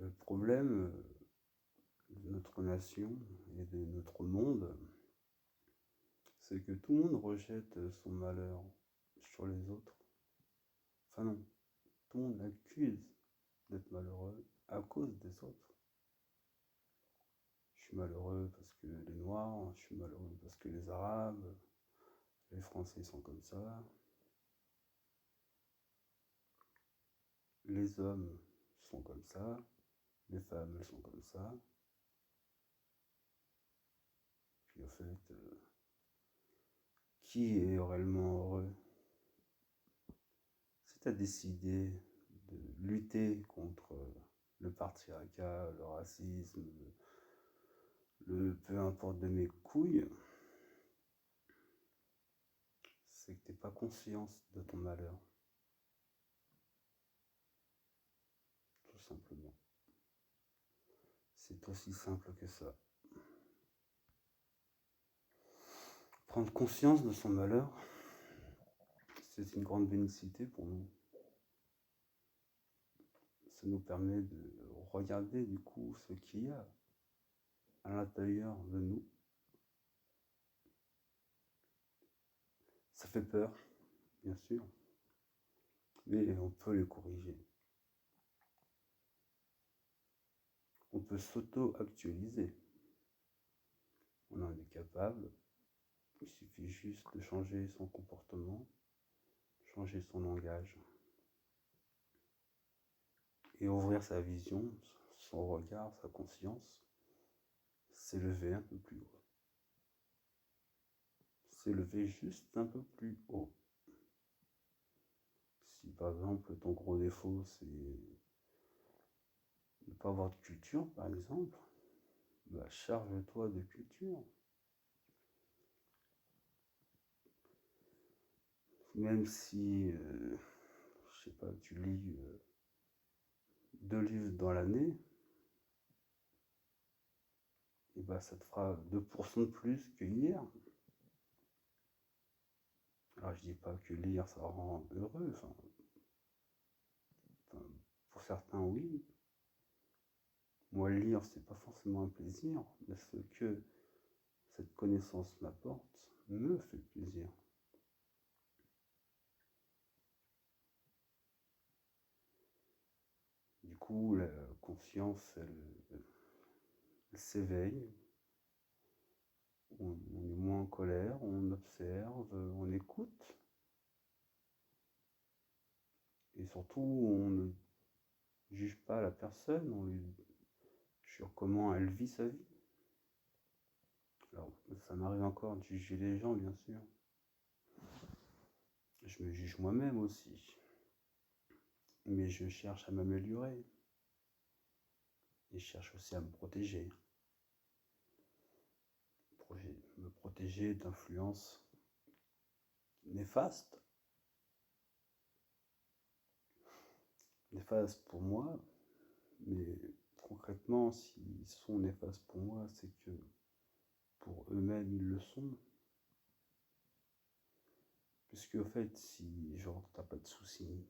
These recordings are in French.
Le problème de notre nation et de notre monde, c'est que tout le monde rejette son malheur sur les autres. Enfin non, tout le monde accuse d'être malheureux à cause des autres. Je suis malheureux parce que les Noirs, je suis malheureux parce que les Arabes, les Français sont comme ça, les hommes sont comme ça, les femmes elles sont comme ça. Puis en fait, qui est réellement heureux? Si tu as décidé de lutter contre le patriarcat, le racisme, le peu importe de mes couilles, c'est que tu n'es pas conscience de ton malheur. Tout simplement. C'est aussi simple que ça. Prendre conscience de son malheur, c'est une grande bénicité pour nous. Ça nous permet de regarder du coup ce qu'il y a à l'intérieur de nous. Ça fait peur, bien sûr, mais on peut les corriger. On peut s'auto-actualiser. On en est capable. Il suffit juste de changer son comportement, changer son langage et ouvrir sa vision, son regard, sa conscience, s'élever un peu plus haut. S'élever juste un peu plus haut. Si par exemple ton gros défaut c'est ne pas avoir de culture par exemple, bah charge-toi de culture. Même si, je sais pas, tu lis 2 livres dans l'année, et bah ça te fera 2% de plus que hier. Alors je dis pas que lire ça rend heureux, enfin, pour certains oui. Moi lire c'est pas forcément un plaisir, mais ce que cette connaissance m'apporte me fait plaisir. Du coup la conscience elle s'éveille, on est moins en colère, on observe, on écoute. Et surtout, on ne juge pas la personne sur comment elle vit sa vie. Alors, ça m'arrive encore de juger les gens, bien sûr. Je me juge moi-même aussi. Mais je cherche à m'améliorer. Et je cherche aussi à me protéger. Me protéger d'influences néfastes. Néfastes pour moi, mais concrètement, s'ils sont néfastes pour moi, c'est que pour eux-mêmes, ils le sont. Puisque, au fait, si genre t'as pas de soucis,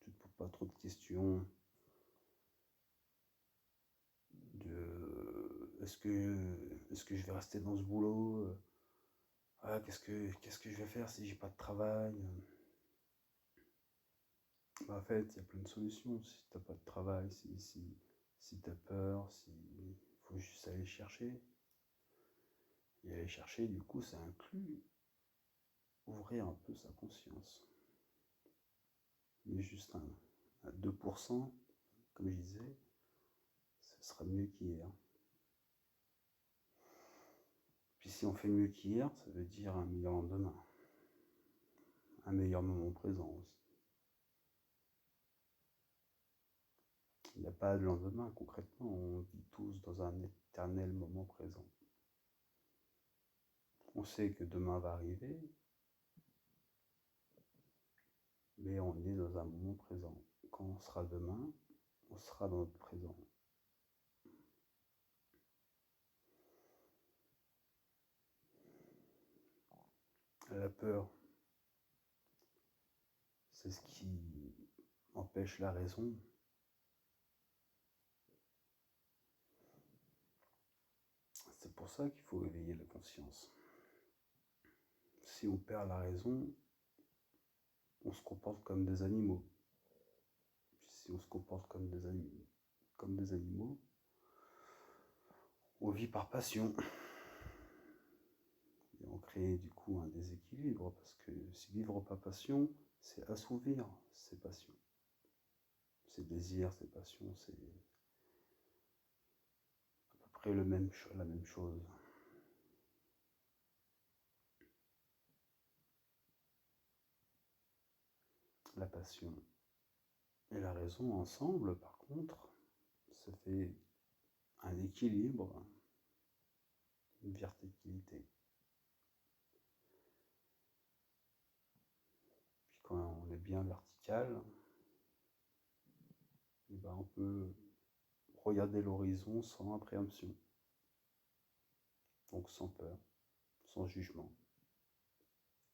tu te poses pas trop de questions de est-ce que je vais rester dans ce boulot, qu'est-ce que je vais faire si j'ai pas de travail. Bah, en fait, il y a plein de solutions. Si t'as pas de travail, si t'as peur, il faut juste aller chercher. Et aller chercher, du coup, ça inclut ouvrir un peu sa conscience. Mais juste à 2%, comme je disais, ce sera mieux qu'hier. Puis si on fait mieux qu'hier, ça veut dire un meilleur lendemain. Un meilleur moment présent aussi. Il n'y a pas de lendemain, concrètement, on vit tous dans un éternel moment présent. On sait que demain va arriver, mais on est dans un moment présent. Quand on sera demain, on sera dans notre présent. La peur, c'est ce qui empêche la raison. pour ça qu'il faut éveiller la conscience. Si on perd la raison, on se comporte comme des animaux. Si on se comporte comme des animaux, on vit par passion. Et on crée du coup un déséquilibre, parce que si vivre par passion, c'est assouvir ses passions. Ses désirs, ses passions, c'est à peu près la même chose. La passion et la raison ensemble, par contre, ça fait un équilibre, une verticalité. Puis quand on est bien vertical, eh ben on peut regarder l'horizon sans appréhension, donc sans peur, sans jugement,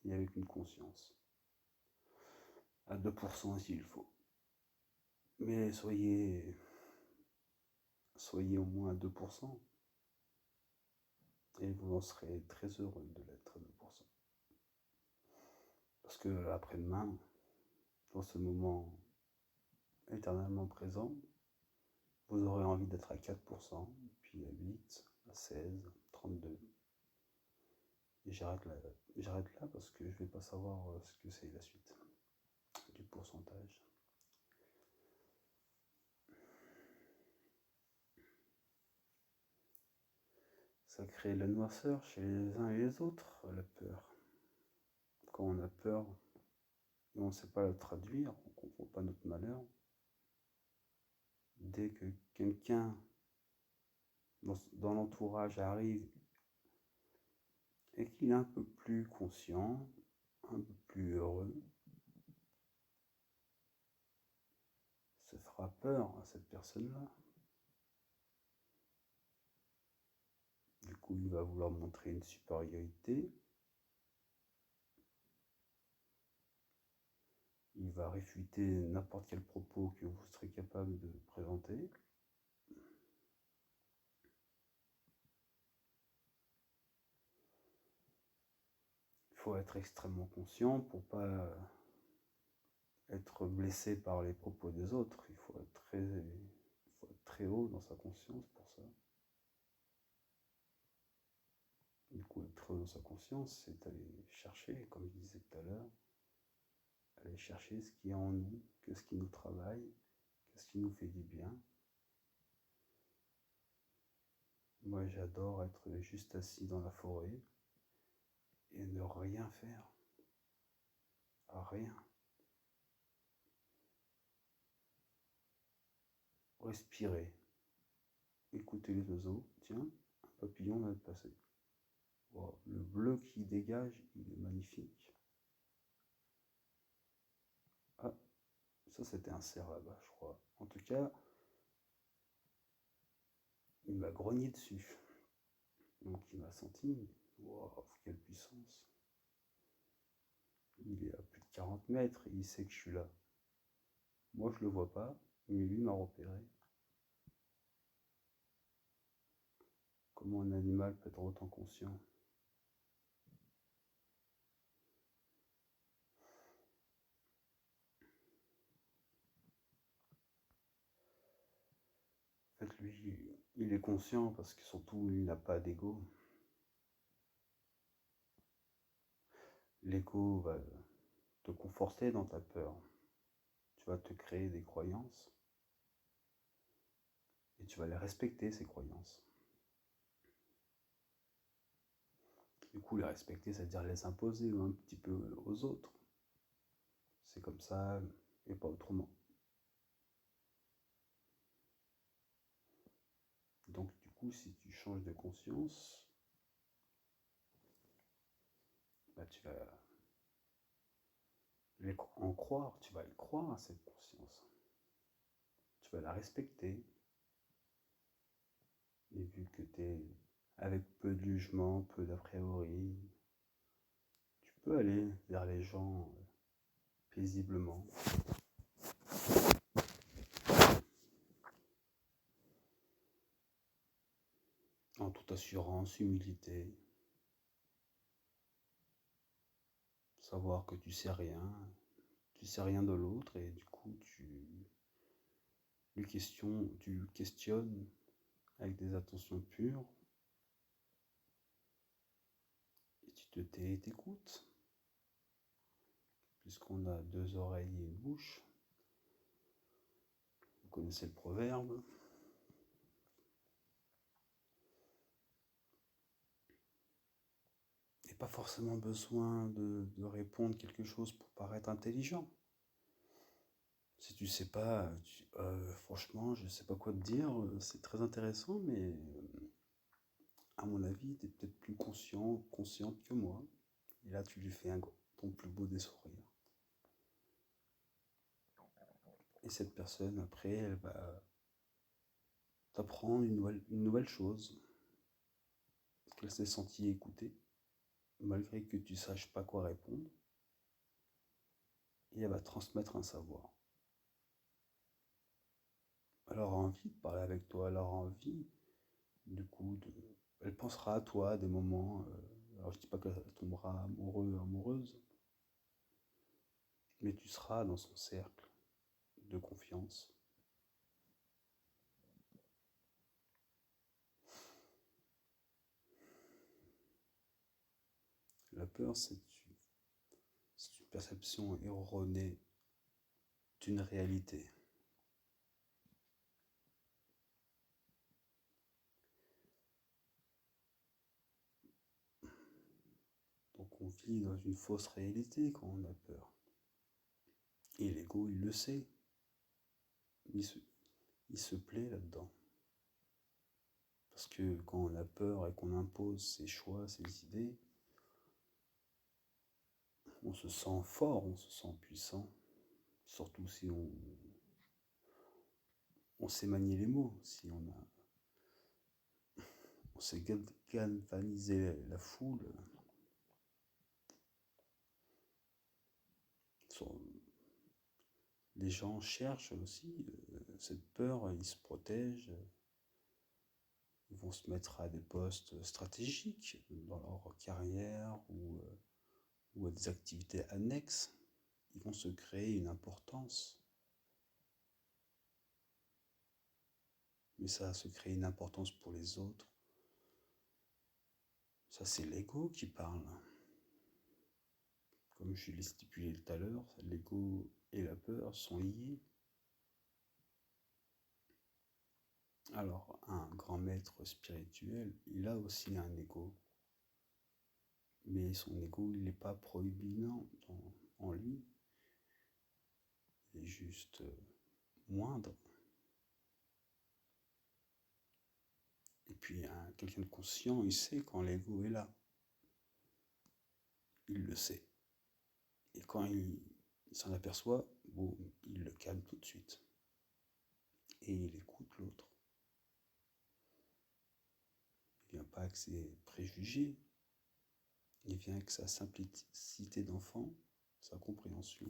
et avec une conscience. À 2% s'il faut. Mais soyez au moins à 2%, et vous en serez très heureux de l'être à 2%. Parce que après-demain, dans ce moment éternellement présent, vous aurez envie d'être à 4%, puis à 8, à 16, 32. Et j'arrête là parce que je ne vais pas savoir ce que c'est la suite du pourcentage. Ça crée la noirceur chez les uns et les autres, la peur. Quand on a peur et on ne sait pas la traduire, on ne comprend pas notre malheur, dès que quelqu'un dans l'entourage arrive et qu'il est un peu plus conscient, un peu plus heureux, ça fera peur à cette personne-là. Du coup, il va vouloir montrer une supériorité. Il va réfuter n'importe quel propos que vous serez capable de présenter. Il faut être extrêmement conscient pour ne pas être blessé par les propos des autres. Il faut être très haut dans sa conscience pour ça. Du coup, être très haut dans sa conscience, c'est aller chercher, comme je disais tout à l'heure, aller chercher ce qui est en nous, qu'est-ce qui nous travaille, qu'est-ce qui nous fait du bien. Moi, j'adore être juste assis dans la forêt et ne rien faire. Rien. Respirer. Écouter les oiseaux. Tiens, un papillon vient de passer. Wow, le bleu qui dégage, il est magnifique. Ah, ça c'était un cerf là-bas, je crois. En tout cas, il m'a grogné dessus. Donc il m'a senti. Wow, quelle puissance. Il est à plus de 40 mètres et il sait que je suis là. Moi je le vois pas, mais lui m'a repéré. Comment un animal peut être autant conscient? En fait, lui, il est conscient parce que surtout, il n'a pas d'ego. L'ego va te conforter dans ta peur. Tu vas te créer des croyances et tu vas les respecter, ces croyances. Du coup, les respecter, c'est-à-dire les imposer un petit peu aux autres. C'est comme ça et pas autrement. Donc, du coup, si tu changes de conscience, bah, tu vas en croire, tu vas y croire à cette conscience. Tu vas la respecter. Et vu que tu es avec peu de jugement, peu d'a priori, tu peux aller vers les gens paisiblement. En en toute assurance, humilité, savoir que tu sais rien de l'autre et du coup tu questionnes avec des attentions pures et tu te tais et t'écoutes, puisqu'on a deux oreilles et une bouche. Vous connaissez le proverbe. Et pas forcément besoin de répondre quelque chose pour paraître intelligent. Si tu sais pas, franchement, je sais pas quoi te dire, c'est très intéressant, mais à mon avis, tu es peut-être plus consciente que moi. Et là, tu lui fais ton plus beau des sourires. Et cette personne, après, elle va t'apprendre une nouvelle chose, qu'elle s'est sentie écoutée, malgré que tu saches pas quoi répondre, et elle va transmettre un savoir. Elle aura envie de parler avec toi, elle aura envie, du coup, elle pensera à toi à des moments, alors je dis pas qu'elle tombera amoureuse, mais tu seras dans son cercle de confiance. La peur, c'est une perception erronée d'une réalité. Donc on vit dans une fausse réalité quand on a peur. Et l'ego, il le sait. Il se plaît là-dedans. Parce que quand on a peur et qu'on impose ses choix, ses idées, on se sent fort, on se sent puissant. Surtout si on sait manier les mots, si on sait galvaniser la foule. Les gens cherchent aussi cette peur, ils se protègent, ils vont se mettre à des postes stratégiques dans leur carrière ou à des activités annexes. Ils vont se créer une importance. Mais ça se crée une importance pour les autres. Ça, c'est l'ego qui parle. Comme je l'ai stipulé tout à l'heure, l'ego et la peur sont liés. Alors, un grand maître spirituel, il a aussi un ego. Mais son ego, il n'est pas proéminent en lui. Il est juste moindre. Et puis, quelqu'un de conscient, il sait quand l'ego est là. Il le sait. Et quand il s'en aperçoit, bon, il le calme tout de suite. Et il écoute l'autre. Il ne vient pas avec ses préjugés. Il vient avec sa simplicité d'enfant, sa compréhension.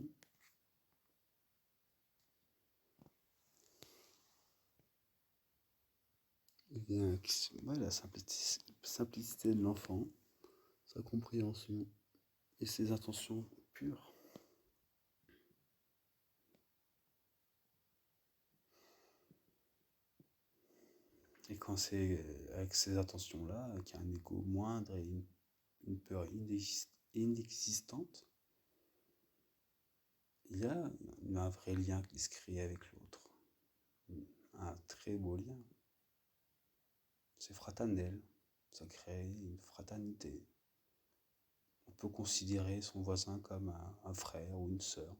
Il vient avec la simplicité de l'enfant, sa compréhension et ses intentions pures. Et quand c'est avec ces intentions-là, qu'il y a un ego moindre et une peur inexistante, il y a un vrai lien qui se crée avec l'autre. Un très beau lien. C'est fraternel. Ça crée une fraternité. On peut considérer son voisin comme un frère ou une sœur.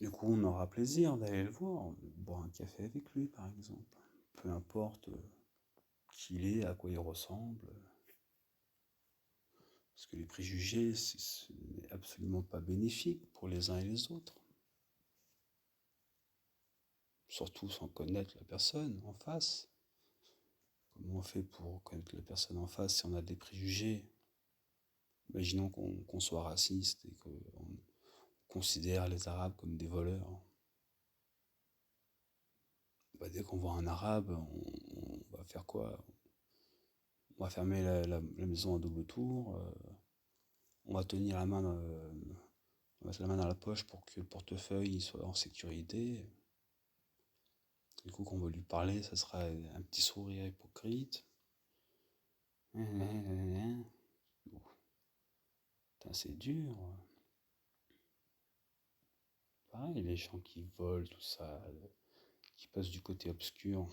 Du coup, on aura plaisir d'aller le voir, boire un café avec lui, par exemple. Peu importe qui il est, à quoi il ressemble. Parce que les préjugés, ce n'est absolument pas bénéfique pour les uns et les autres. Surtout sans connaître la personne en face. Comment on fait pour connaître la personne en face si on a des préjugés? Imaginons qu'on soit raciste et qu'on considère les Arabes comme des voleurs. dès qu'on voit un arabe, on va faire quoi? On va fermer la maison à double tour, on va tenir la main on va mettre la main dans la poche pour que le portefeuille soit en sécurité. Du coup, quand on va lui parler, ça sera un petit sourire hypocrite. C'est dur. Pareil, les gens qui volent, tout ça, qui passent du côté obscur,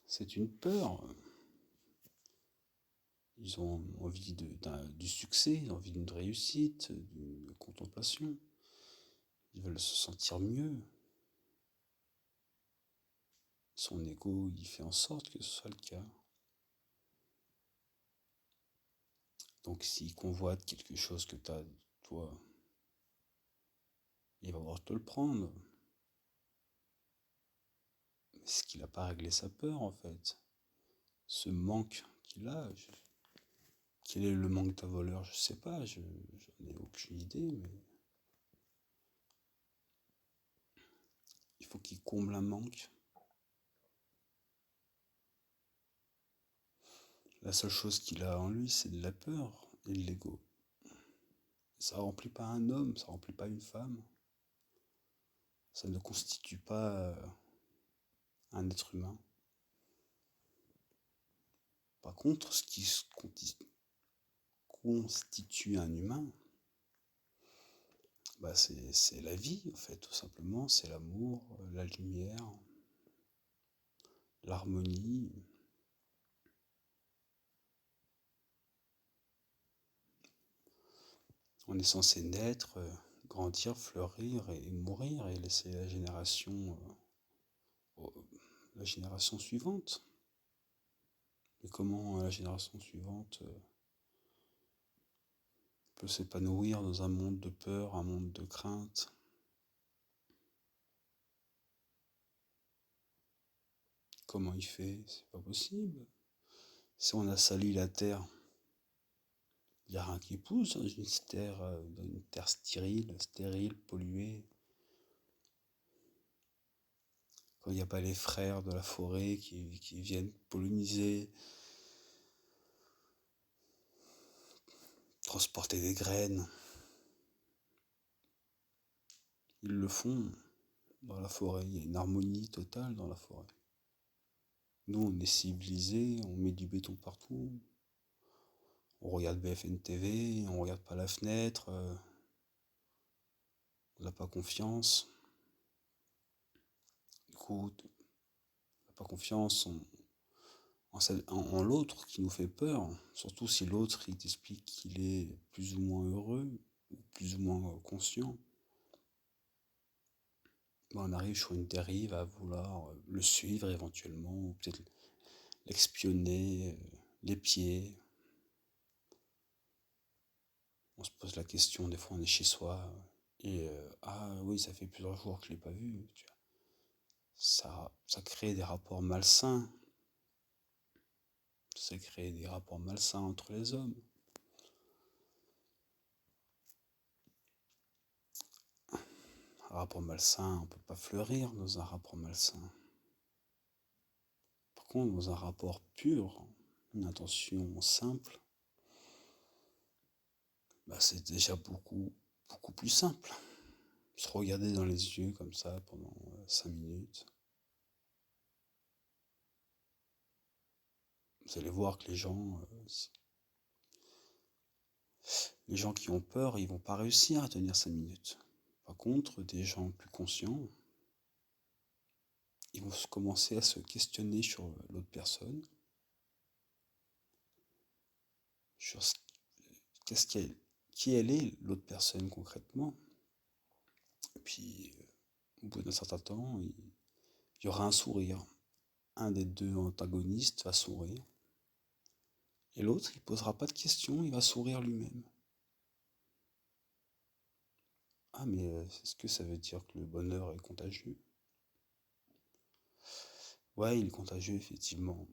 c'est une peur. Ils ont envie du succès, ils ont envie d'une réussite, d'une contemplation. Ils veulent se sentir mieux. Son ego, il fait en sorte que ce soit le cas. Donc s'il convoite quelque chose que tu as, toi, il va vouloir te le prendre. Mais c'est qu'il n'a pas réglé sa peur, en fait. Ce manque qu'il a. Quel est le manque d'un voleur? Je sais pas, j'en ai aucune idée, mais il faut qu'il comble un manque. La seule chose qu'il a en lui, c'est de la peur et de l'ego. Ça remplit pas un homme, ça remplit pas une femme. Ça ne constitue pas un être humain. Par contre, ce qui constitue un humain, bah c'est la vie, en fait, tout simplement. C'est l'amour, la lumière, l'harmonie. On est censé naître, grandir, fleurir et mourir et laisser la génération suivante. Mais comment la génération suivante peut s'épanouir dans un monde de peur, un monde de crainte? Comment il fait? C'est pas possible. Si on a sali la terre, il n'y a rien qui pousse dans une terre stérile, polluée. Quand il n'y a pas les frères de la forêt qui viennent polliniser, transporter des graines. Ils le font dans la forêt, il y a une harmonie totale dans la forêt. Nous, on est civilisés, on met du béton partout. On regarde BFM TV, on regarde pas la fenêtre, on n'a pas confiance. Du coup, on n'a pas confiance en l'autre qui nous fait peur, surtout si l'autre il t'explique qu'il est plus ou moins heureux, ou plus ou moins conscient. On arrive sur une dérive à vouloir le suivre éventuellement, ou peut-être l'expionner, l'épier. On se pose la question, des fois on est chez soi, et ah oui, ça fait plusieurs jours que je ne l'ai pas vu. Tu vois. Ça crée des rapports malsains. Ça crée des rapports malsains entre les hommes. Un rapport malsain, on ne peut pas fleurir dans un rapport malsain. Par contre, dans un rapport pur, une intention simple, bah c'est déjà beaucoup plus simple. Se regarder dans les yeux comme ça pendant 5 minutes. Vous allez voir que les gens qui ont peur, ils vont pas réussir à tenir 5 minutes. Par contre, des gens plus conscients, ils vont commencer à se questionner sur l'autre personne, sur qui elle est, l'autre personne concrètement. Et puis, au bout d'un certain temps, il y aura un sourire. Un des deux antagonistes va sourire. Et l'autre, il ne posera pas de questions, il va sourire lui-même. Ah, mais est-ce que ça veut dire que le bonheur est contagieux? Ouais, il est contagieux, effectivement.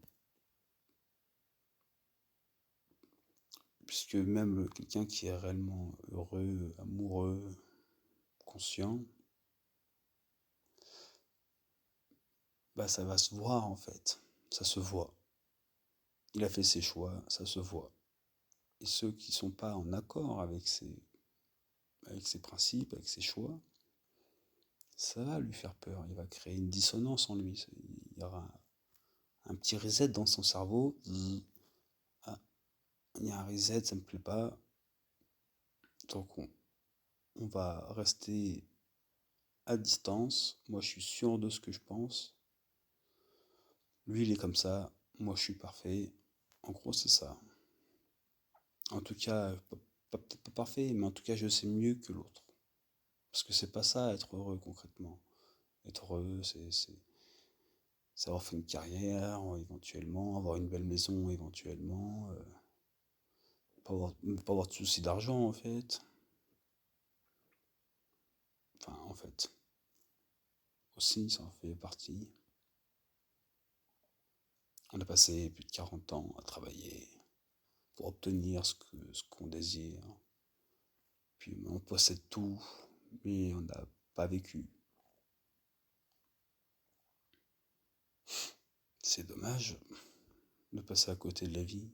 Puisque même quelqu'un qui est réellement heureux, amoureux, conscient, ça va se voir en fait. Ça se voit. Il a fait ses choix, ça se voit. Et ceux qui ne sont pas en accord avec ses principes, avec ses choix, ça va lui faire peur. Il va créer une dissonance en lui. Il y aura un petit reset dans son cerveau. Ah, il y a un reset, ça me plaît pas. Donc on va rester à distance. Moi, je suis sûr de ce que je pense. Lui, il est comme ça. Moi, je suis parfait. En gros, c'est ça. En tout cas, peut-être pas parfait, mais en tout cas, je sais mieux que l'autre. Parce que c'est pas ça, être heureux concrètement. Être heureux, c'est avoir fait une carrière, éventuellement, avoir une belle maison, éventuellement, pas avoir de soucis d'argent, en fait. Enfin, en fait, aussi, ça en fait partie. On a passé plus de 40 ans à travailler pour obtenir ce qu'on désire. Puis on possède tout, mais on n'a pas vécu. C'est dommage de passer à côté de la vie.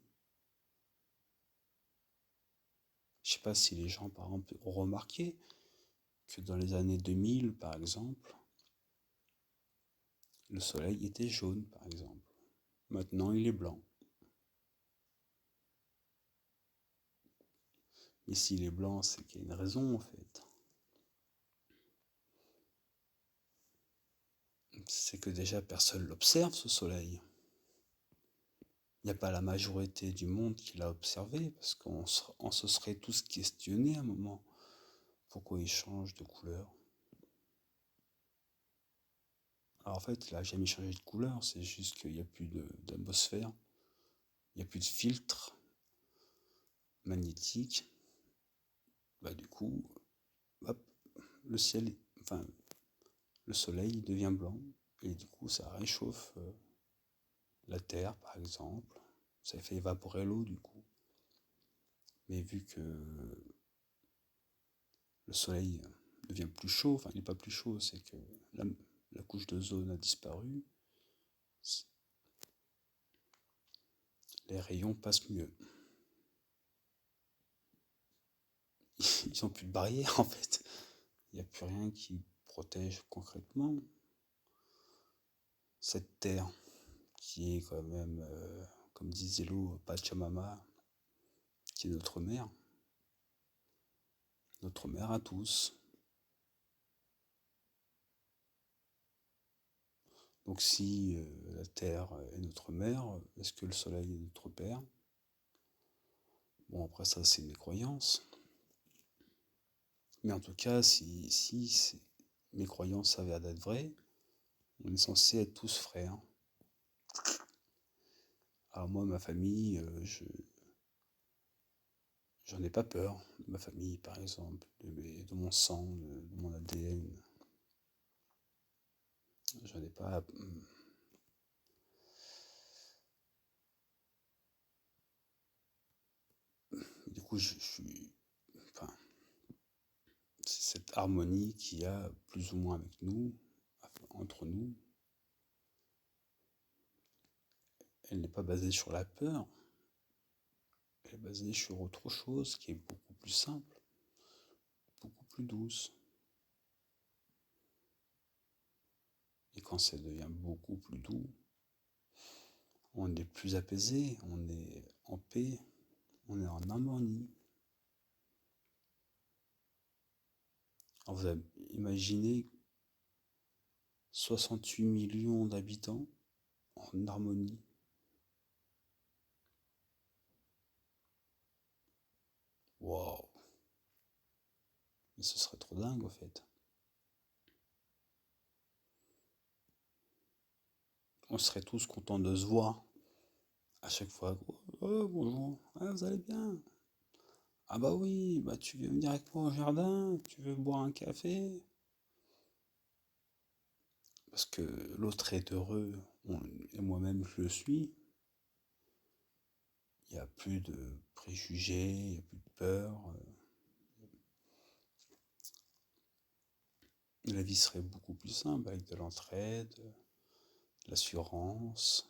Je sais pas si les gens, par exemple, ont remarqué que dans les années 2000, par exemple, le soleil était jaune, par exemple. Maintenant, il est blanc. Mais s'il est blanc, c'est qu'il y a une raison, en fait. C'est que déjà, personne l'observe, ce soleil. Il n'y a pas la majorité du monde qui l'a observé, parce qu'on se serait tous questionnés à un moment. Pourquoi il change de couleur? Alors en fait, il n'a jamais changé de couleur, c'est juste qu'il n'y a plus d'atmosphère, il n'y a plus de filtre magnétique. Du coup, hop, le ciel, enfin, le soleil devient blanc, et du coup, ça réchauffe la terre, par exemple. Ça fait évaporer l'eau, du coup. Mais vu que le soleil devient plus chaud, enfin, il n'est pas plus chaud, c'est que la couche d'ozone a disparu, les rayons passent mieux. Ils n'ont plus de barrière, en fait. Il n'y a plus rien qui protège concrètement cette terre qui est quand même, comme disait l'eau, Pachamama, qui est notre mère à tous. Donc si la terre est notre mère, est-ce que le soleil est notre père? Bon, après ça, c'est mes croyances. Mais en tout cas, si mes croyances s'avèrent d'être vraies, on est censé être tous frères. Alors moi, ma famille, j'en ai pas peur de ma famille, par exemple, de mon sang, de mon ADN. J'en ai pas. Du coup, je suis. Enfin, c'est cette harmonie qu'il y a plus ou moins avec nous, entre nous. Elle n'est pas basée sur la peur. Elle est basée sur autre chose qui est beaucoup plus simple, beaucoup plus douce. Et quand ça devient beaucoup plus doux, on est plus apaisé, on est en paix, on est en harmonie. Alors vous imaginez 68 millions d'habitants en harmonie. Waouh! Mais ce serait trop dingue en fait. On serait tous contents de se voir à chaque fois. Oh, bonjour, ah, vous allez bien? Ah bah oui, bah tu veux venir avec moi au jardin? Tu veux boire un café? Parce que l'autre est heureux, et moi-même je le suis. Il n'y a plus de préjugés, il n'y a plus de peur. La vie serait beaucoup plus simple avec de l'entraide, de l'assurance.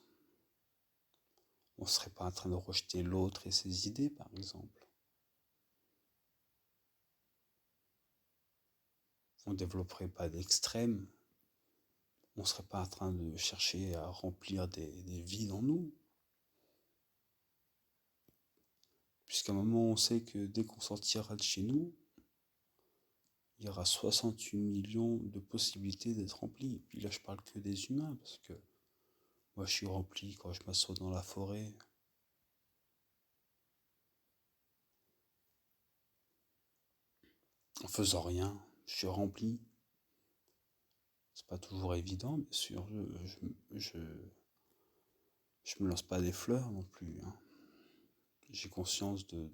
On ne serait pas en train de rejeter l'autre et ses idées, par exemple. On ne développerait pas d'extrêmes. On ne serait pas en train de chercher à remplir des vides en nous. Puisqu'à un moment, on sait que dès qu'on sortira de chez nous, il y aura 68 millions de possibilités d'être remplis. Et puis là, je parle que des humains, parce que moi, je suis rempli quand je m'assois dans la forêt. En faisant rien, je suis rempli. C'est pas toujours évident, bien sûr. Je me lance pas des fleurs non plus. Hein. J'ai conscience de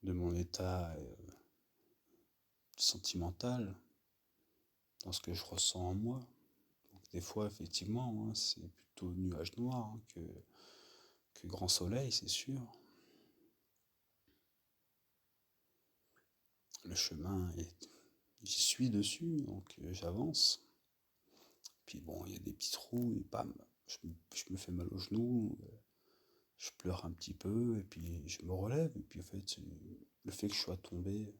mon état sentimental, dans ce que je ressens en moi. Donc, des fois, effectivement, hein, c'est plutôt nuage noir hein, que grand soleil, c'est sûr. Le chemin j'y suis dessus, donc j'avance. Puis bon, il y a des petits trous et bam, je me fais mal au genou, je pleure un petit peu et puis je me relève. Et puis en fait, le fait que je sois tombé,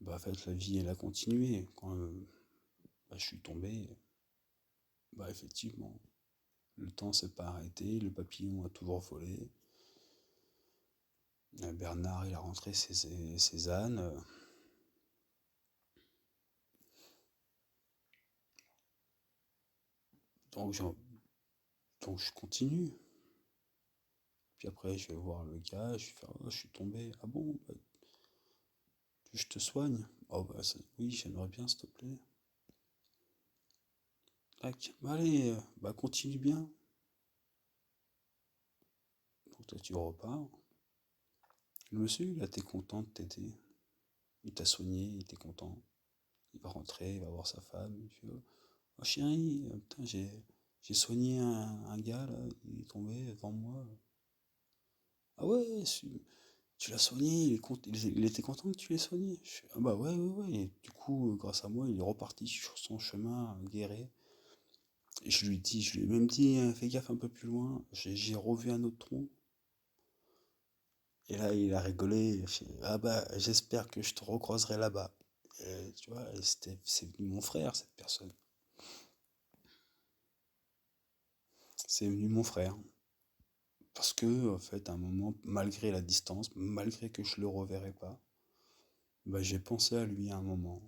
bah en fait la vie elle a continué. Quand bah, je suis tombé, bah effectivement, le temps s'est pas arrêté, le papillon a toujours volé. Bernard il a rentré ses ânes. Donc, donc je continue. Puis après, je vais voir le gars, je vais faire, oh, je suis tombé. Ah bon, bah, je te soigne. Oh bah oui, j'aimerais bien, s'il te plaît. Tac, bah, allez, bah continue bien. Donc toi, tu repars. Le monsieur, il a été content de t'aider. Il t'a soigné, il était content. Il va rentrer, il va voir sa femme. Il fait, oh chérie, putain, j'ai soigné un gars là, il est tombé devant moi. Ah ouais, tu l'as soigné, il était content que tu l'aies soigné. Ah bah ouais, ouais, ouais. Et du coup, grâce à moi, il est reparti sur son chemin guéri. Et je lui ai même dit, fais gaffe un peu plus loin. J'ai revu un autre trou. Et là, il a rigolé. Ah bah, j'espère que je te recroiserai là-bas. Tu vois, c'est venu mon frère, cette personne. C'est venu mon frère. Parce que, en fait, à un moment, malgré la distance, malgré que je le reverrai pas, bah, j'ai pensé à lui à un moment.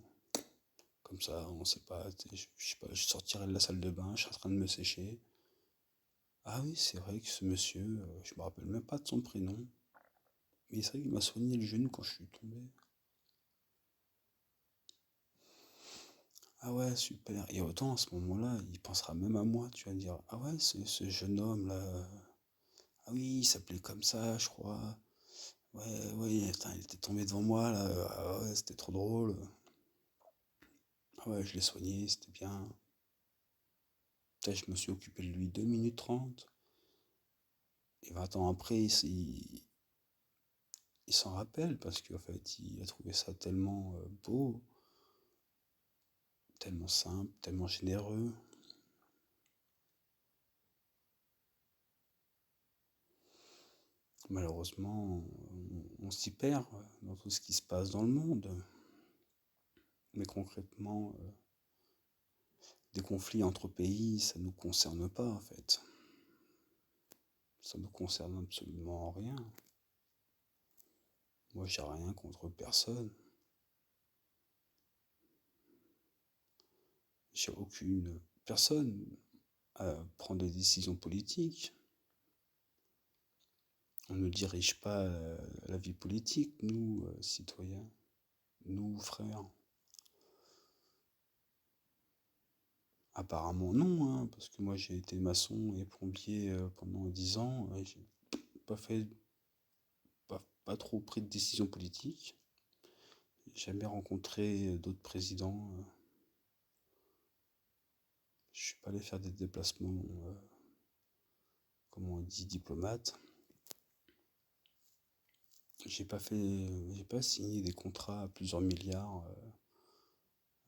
Comme ça, on sait pas, je sais pas, je sortirai de la salle de bain, je suis en train de me sécher. Ah oui, c'est vrai que ce monsieur, je me rappelle même pas de son prénom, mais c'est vrai qu'il m'a soigné le genou quand je suis tombé. Ah ouais, super. Et autant à ce moment-là, il pensera même à moi, tu vas dire, ah ouais, ce jeune homme là, ah oui, il s'appelait comme ça, je crois. Ouais, ouais, attends, il était tombé devant moi là, ah ouais, c'était trop drôle. Ah ouais, je l'ai soigné, c'était bien. Putain, je me suis occupé de lui 2 minutes 30. Et 20 ans après, il s'en rappelle parce qu'en fait, il a trouvé ça tellement beau, tellement simple, tellement généreux. Malheureusement, on s'y perd dans tout ce qui se passe dans le monde. Mais concrètement, des conflits entre pays, ça ne nous concerne pas en fait. Ça ne nous concerne absolument rien. Moi, j'ai rien contre personne. J'ai aucune personne à prendre des décisions politiques. On ne dirige pas la vie politique, nous, citoyens, nous, frères. Apparemment non, hein, parce que moi j'ai été maçon et plombier pendant 10 ans, et j'ai pas fait, pas trop pris de décisions politiques. J'ai jamais rencontré d'autres présidents. Je suis pas allé faire des déplacements, comme on dit, diplomates. J'ai pas signé des contrats à plusieurs milliards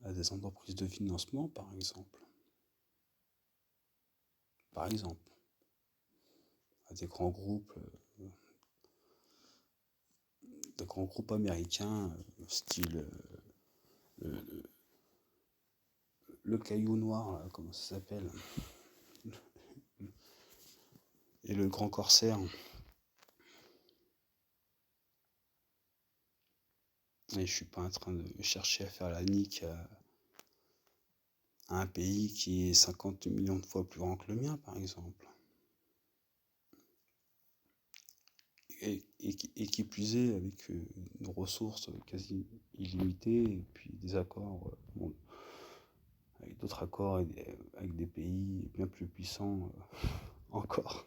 à des entreprises de financement, par exemple. par exemple, à des grands groupes américains, style le Caillou Noir, là, comment ça s'appelle, et le Grand Corsaire. Et je suis pas en train de chercher à faire la nique à un pays qui est 50 millions de fois plus grand que le mien, par exemple. Et qui plus est, avec une ressource quasi illimitée, et puis des accords, avec d'autres accords avec des pays bien plus puissants encore.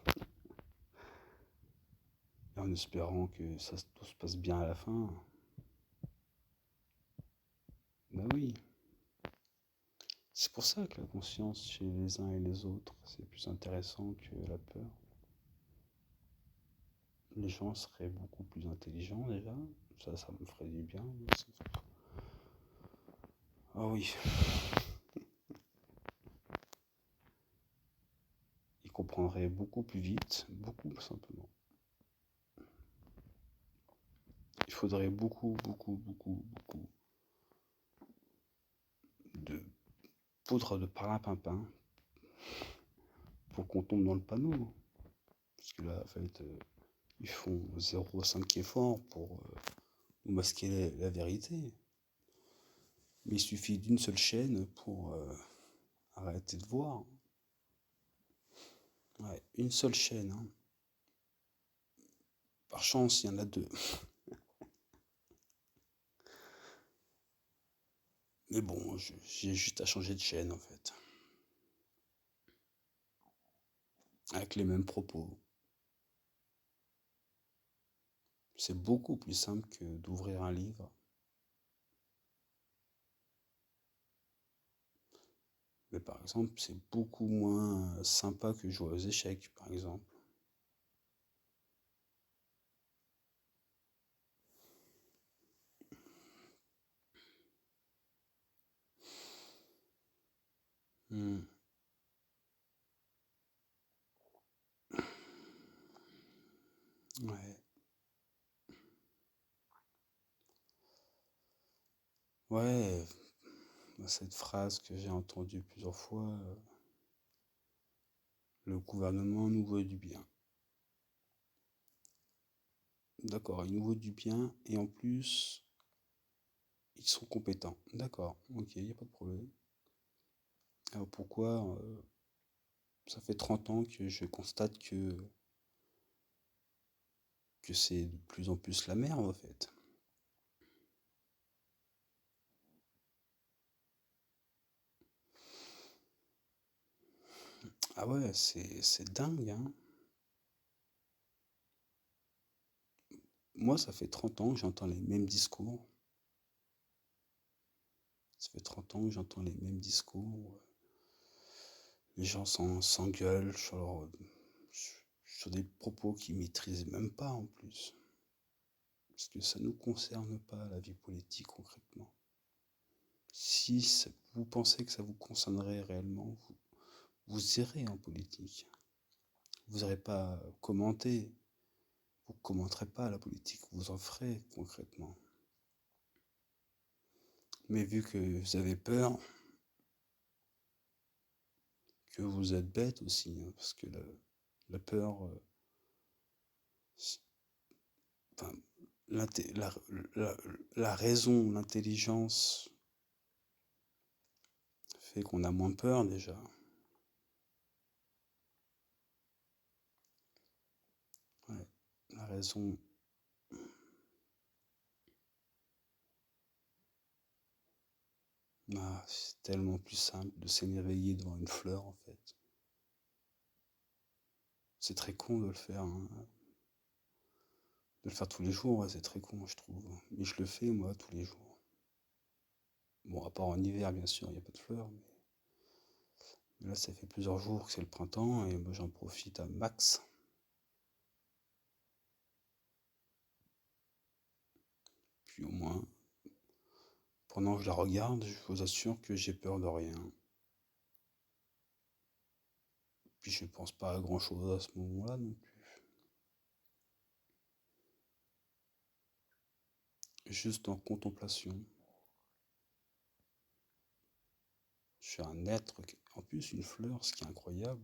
Et en espérant que tout se passe bien à la fin. Ben oui. C'est pour ça que la conscience chez les uns et les autres, c'est plus intéressant que la peur. Les gens seraient beaucoup plus intelligents déjà. Ça me ferait du bien. Ah oui. Ils comprendraient beaucoup plus vite, beaucoup plus simplement. Il faudrait beaucoup de poudre de parlimpinpin pour qu'on tombe dans le panneau. Parce que là, en fait, ils font 0,5 effort pour nous masquer la vérité. Mais il suffit d'une seule chaîne pour arrêter de voir. Ouais, une seule chaîne. Hein. Par chance, il y en a deux. Mais bon, j'ai juste à changer de chaîne en fait. Avec les mêmes propos. C'est beaucoup plus simple que d'ouvrir un livre. Mais par exemple, c'est beaucoup moins sympa que jouer aux échecs, par exemple. Hmm. Ouais. Ouais, cette phrase que j'ai entendue plusieurs fois, le gouvernement nous veut du bien. D'accord, il nous veut du bien et en plus, ils sont compétents. D'accord, ok, il n'y a pas de problème. Alors pourquoi ça fait 30 ans que je constate que c'est de plus en plus la merde en fait. Ah ouais, c'est dingue, hein. Moi, ça fait 30 ans que j'entends les mêmes discours. Ça fait 30 ans que j'entends les mêmes discours. Les gens s'engueulent sur des propos qu'ils maîtrisent même pas en plus. Parce que ça ne nous concerne pas, la vie politique concrètement. Si vous pensez que ça vous concernerait réellement, vous irez en politique. Vous n'irez pas commenter. Vous ne commenterez pas la politique, vous en ferez concrètement. Mais vu que vous avez peur, que vous êtes bête aussi, hein, parce que la peur, enfin, la raison, l'intelligence fait qu'on a moins peur déjà. Ouais, la raison. Ah, c'est tellement plus simple de s'émerveiller devant une fleur en fait. C'est très con de le faire. Hein. De le faire tous les jours, ouais, c'est très con je trouve. Mais je le fais moi tous les jours. Bon, à part en hiver bien sûr, il n'y a pas de fleurs. Mais là ça fait plusieurs jours que c'est le printemps et moi j'en profite à max. Puis au moins, pendant que je la regarde, je vous assure que j'ai peur de rien. Puis je pense pas à grand chose à ce moment-là non plus. Juste en contemplation. Je suis un être, en plus une fleur, ce qui est incroyable,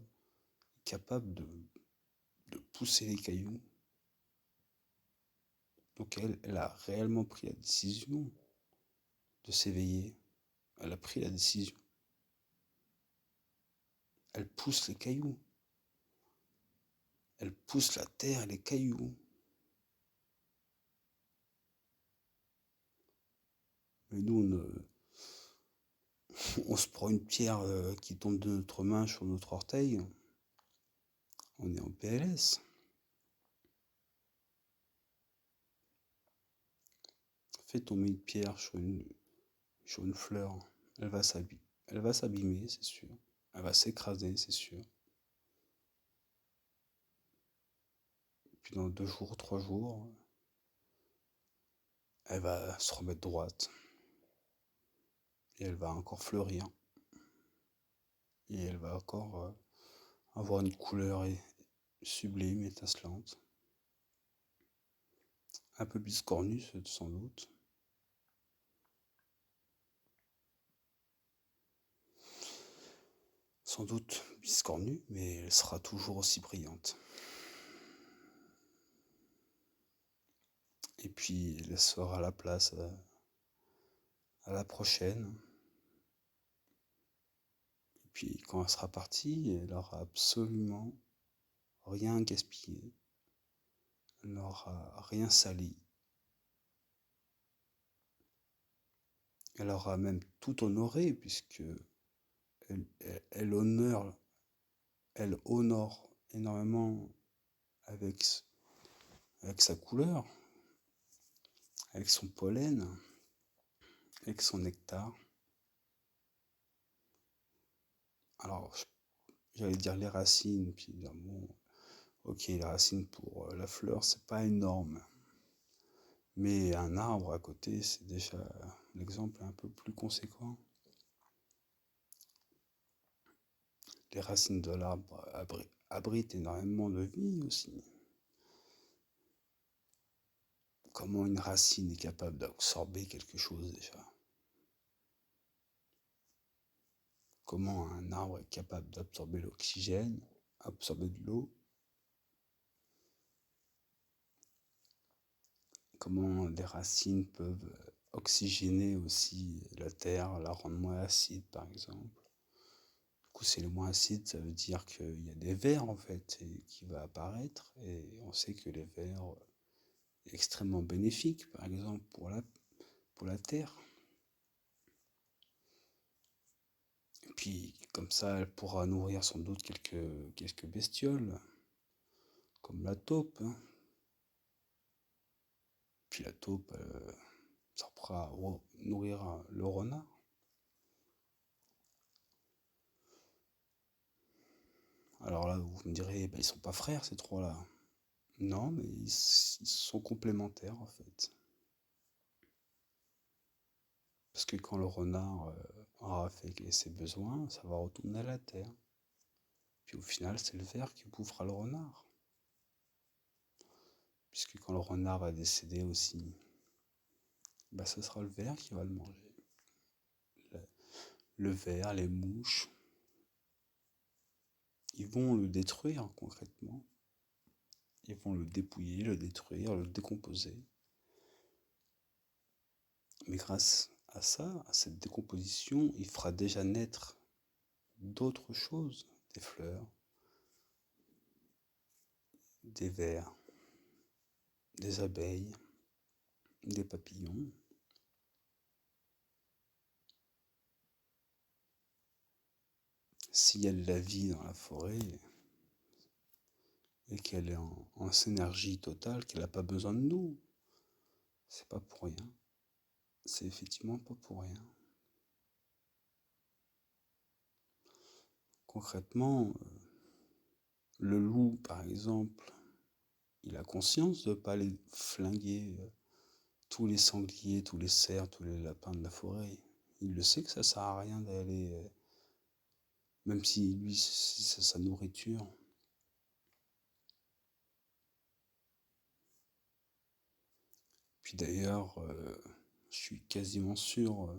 capable de pousser les cailloux. Donc elle a réellement pris la décision de s'éveiller. Elle a pris la décision. Elle pousse les cailloux. Elle pousse la terre et les cailloux. Mais nous, on se prend une pierre qui tombe de notre main sur notre orteil. On est en PLS. Fais tomber une pierre sur une fleur. Elle va s'abîmer, c'est sûr. Elle va s'écraser, c'est sûr. Puis dans 2 jours, 3 jours, elle va se remettre droite. Et elle va encore fleurir. Et elle va encore avoir une couleur sublime, étincelante. Un peu biscornue, sans doute. Sans doute biscornue, mais elle sera toujours aussi brillante. Et puis elle laissera la place à la prochaine. Et puis quand elle sera partie, elle n'aura absolument rien gaspillé. Elle n'aura rien sali. Elle aura même tout honoré, puisque elle honore énormément avec sa couleur, avec son pollen, avec son nectar. Alors, j'allais dire les racines, puis dire bon, ok, les racines pour la fleur, c'est pas énorme. Mais un arbre à côté, c'est déjà l'exemple un peu plus conséquent. Les racines de l'arbre abritent énormément de vie aussi. Comment une racine est capable d'absorber quelque chose déjà? Comment un arbre est capable d'absorber l'oxygène, absorber de l'eau? Comment les racines peuvent oxygéner aussi la terre, la rendre moins acide par exemple? Du coup, c'est le moins acide, ça veut dire qu'il y a des vers en fait qui va apparaître, et on sait que les vers est extrêmement bénéfique par exemple pour la terre. Et puis comme ça, elle pourra nourrir sans doute quelques bestioles, comme la taupe. Puis la taupe, ça pourra nourrir le renard. Alors là, vous me direz, ils sont pas frères ces trois-là. Non, mais ils sont complémentaires en fait. Parce que quand le renard aura fait ses besoins, ça va retourner à la terre. Puis au final, c'est le ver qui bouffera le renard. Puisque quand le renard va décéder aussi, ce sera le ver qui va le manger. Le ver, les mouches, ils vont le détruire concrètement. Ils vont le dépouiller, le détruire, le décomposer. Mais grâce à ça, à cette décomposition, il fera déjà naître d'autres choses, des fleurs, des vers, des abeilles, des papillons. S'il y a de la vie dans la forêt et qu'elle est en synergie totale, qu'elle n'a pas besoin de nous, c'est pas pour rien. C'est effectivement pas pour rien. Concrètement, le loup, par exemple, il a conscience de ne pas aller flinguer tous les sangliers, tous les cerfs, tous les lapins de la forêt. Il le sait que ça sert à rien d'aller même si lui, c'est sa nourriture. Puis d'ailleurs, je suis quasiment sûr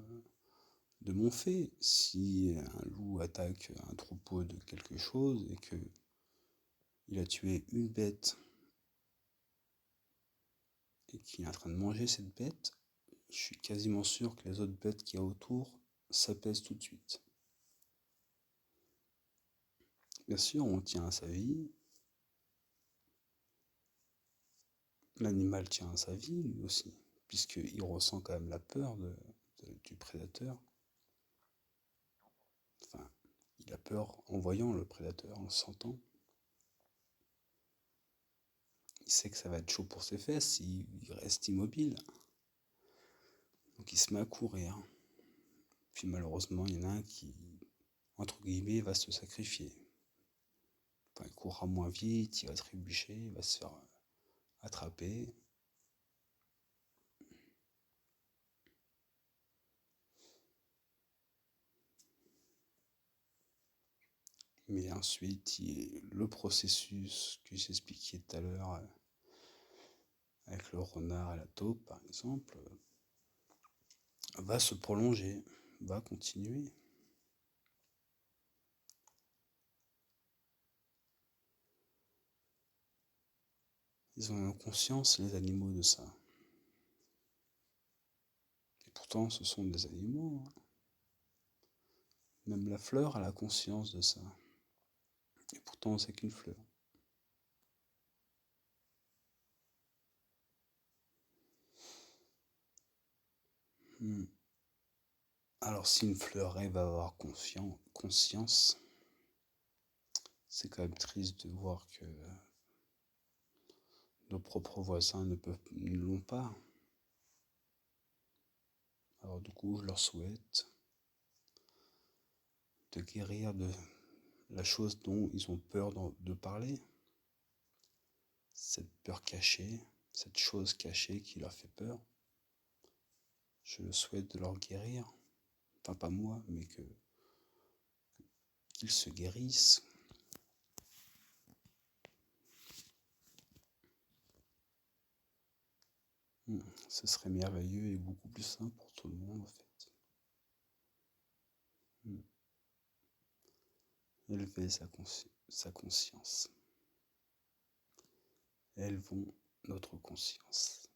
de mon fait. Si un loup attaque un troupeau de quelque chose et que il a tué une bête et qu'il est en train de manger cette bête, je suis quasiment sûr que les autres bêtes qu'il y a autour s'apaisent tout de suite. Bien sûr, on tient à sa vie. L'animal tient à sa vie, lui aussi, puisqu'il ressent quand même la peur du prédateur. Enfin, il a peur en voyant le prédateur, en le sentant. Il sait que ça va être chaud pour ses fesses, il reste immobile. Donc il se met à courir. Puis malheureusement, il y en a un qui, entre guillemets, va se sacrifier. Enfin, il courra moins vite, il va trébucher, il va se faire attraper. Mais ensuite, le processus que j'expliquais tout à l'heure avec le renard et la taupe, par exemple, va se prolonger, va continuer. Ils ont conscience, les animaux, de ça. Et pourtant, ce sont des animaux. Même la fleur a la conscience de ça. Et pourtant, c'est qu'une fleur. Alors, si une fleur rêve à avoir conscience, c'est quand même triste de voir que nos propres voisins ne l'ont pas. Alors du coup, je leur souhaite de guérir de la chose dont ils ont peur de parler, cette peur cachée, cette chose cachée qui leur fait peur. Je souhaite de leur guérir, enfin pas moi, mais qu'ils se guérissent. Ce serait merveilleux et beaucoup plus simple pour tout le monde en fait. Élever sa conscience. Élevons notre conscience.